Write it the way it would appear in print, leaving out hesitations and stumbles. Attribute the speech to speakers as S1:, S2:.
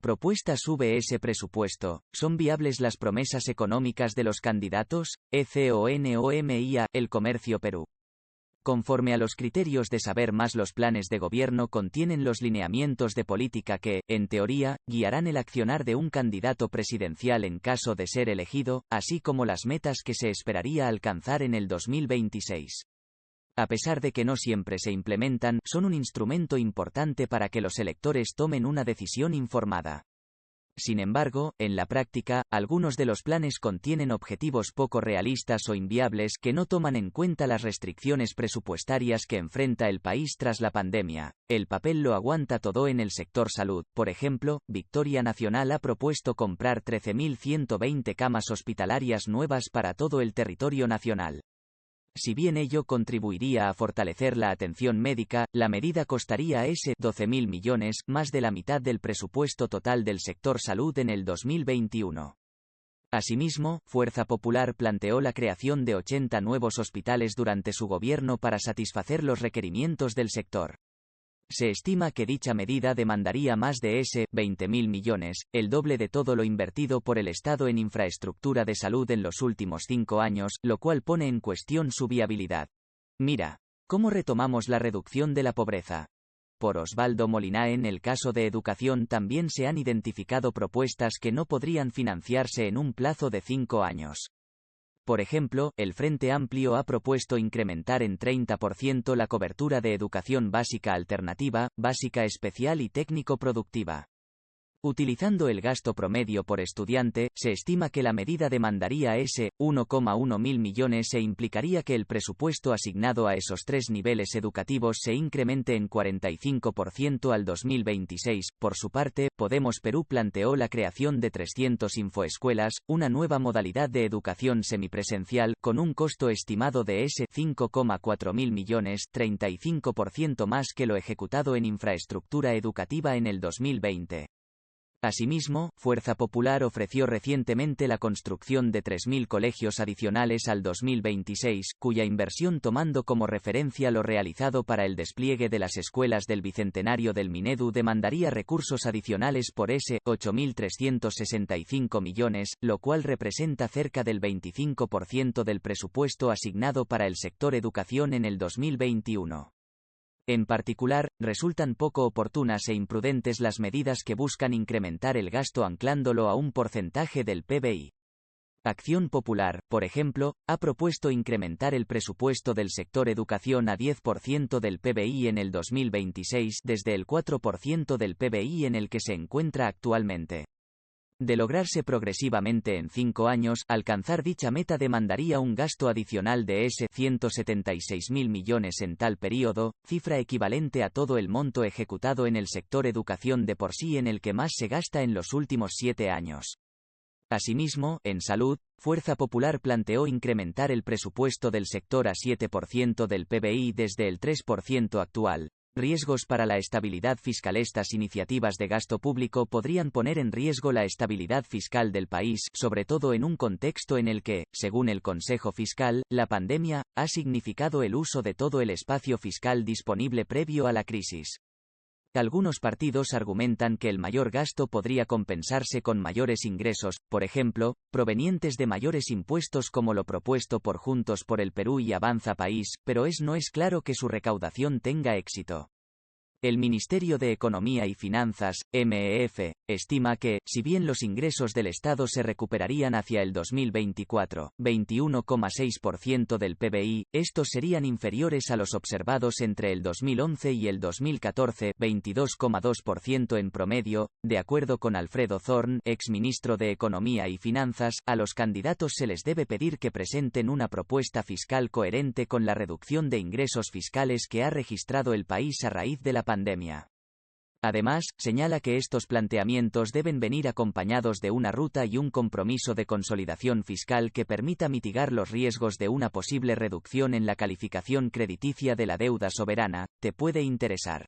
S1: Propuesta sube ese presupuesto. ¿Son viables las promesas económicas de los candidatos? ECONOMIA, El Comercio Perú. Conforme a los criterios de Saber Más, los planes de gobierno contienen los lineamientos de política que, en teoría, guiarán el accionar de un candidato presidencial en caso de ser elegido, así como las metas que se esperaría alcanzar en el 2026. A pesar de que no siempre se implementan, son un instrumento importante para que los electores tomen una decisión informada. Sin embargo, en la práctica, algunos de los planes contienen objetivos poco realistas o inviables que no toman en cuenta las restricciones presupuestarias que enfrenta el país tras la pandemia. El papel lo aguanta todo en el sector salud. Por ejemplo, Victoria Nacional ha propuesto comprar 13.120 camas hospitalarias nuevas para todo el territorio nacional. Si bien ello contribuiría a fortalecer la atención médica, la medida costaría 12.000 millones, más de la mitad del presupuesto total del sector salud en el 2021. Asimismo, Fuerza Popular planteó la creación de 80 nuevos hospitales durante su gobierno para satisfacer los requerimientos del sector. Se estima que dicha medida demandaría más de 20.000 millones, el doble de todo lo invertido por el Estado en infraestructura de salud en los últimos 5 años, lo cual pone en cuestión su viabilidad. Mira, ¿cómo retomamos la reducción de la pobreza? Por Osvaldo Molina. En el caso de educación también se han identificado propuestas que no podrían financiarse en un plazo de 5 años. Por ejemplo, el Frente Amplio ha propuesto incrementar en 30% la cobertura de educación básica alternativa, básica especial y técnico-productiva. Utilizando el gasto promedio por estudiante, se estima que la medida demandaría 1,1 mil millones e implicaría que el presupuesto asignado a esos 3 niveles educativos se incremente en 45% al 2026. Por su parte, Podemos Perú planteó la creación de 300 infoescuelas, una nueva modalidad de educación semipresencial, con un costo estimado de 5,4 mil millones, 35% más que lo ejecutado en infraestructura educativa en el 2020. Asimismo, Fuerza Popular ofreció recientemente la construcción de 3.000 colegios adicionales al 2026, cuya inversión, tomando como referencia lo realizado para el despliegue de las escuelas del Bicentenario del Minedu, demandaría recursos adicionales por 8.365 millones, lo cual representa cerca del 25% del presupuesto asignado para el sector educación en el 2021. En particular, resultan poco oportunas e imprudentes las medidas que buscan incrementar el gasto anclándolo a un porcentaje del PBI. Acción Popular, por ejemplo, ha propuesto incrementar el presupuesto del sector educación a 10% del PBI en el 2026 desde el 4% del PBI en el que se encuentra actualmente. De lograrse progresivamente en 5 años, alcanzar dicha meta demandaría un gasto adicional de 176.000 millones en tal período, cifra equivalente a todo el monto ejecutado en el sector educación de por sí, en el que más se gasta en los últimos 7 años. Asimismo, en salud, Fuerza Popular planteó incrementar el presupuesto del sector a 7% del PBI desde el 3% actual. Riesgos para la estabilidad fiscal. Estas iniciativas de gasto público podrían poner en riesgo la estabilidad fiscal del país, sobre todo en un contexto en el que, según el Consejo Fiscal, la pandemia ha significado el uso de todo el espacio fiscal disponible previo a la crisis. Algunos partidos argumentan que el mayor gasto podría compensarse con mayores ingresos, por ejemplo, provenientes de mayores impuestos, como lo propuesto por Juntos por el Perú y Avanza País, pero no es claro que su recaudación tenga éxito. El Ministerio de Economía y Finanzas, MEF, estima que, si bien los ingresos del Estado se recuperarían hacia el 2024, 21,6% del PBI, estos serían inferiores a los observados entre el 2011 y el 2014, 22,2% en promedio. De acuerdo con Alfredo Zorn, exministro de Economía y Finanzas, a los candidatos se les debe pedir que presenten una propuesta fiscal coherente con la reducción de ingresos fiscales que ha registrado el país a raíz de la pandemia. Además, señala que estos planteamientos deben venir acompañados de una ruta y un compromiso de consolidación fiscal que permita mitigar los riesgos de una posible reducción en la calificación crediticia de la deuda soberana. Te puede interesar.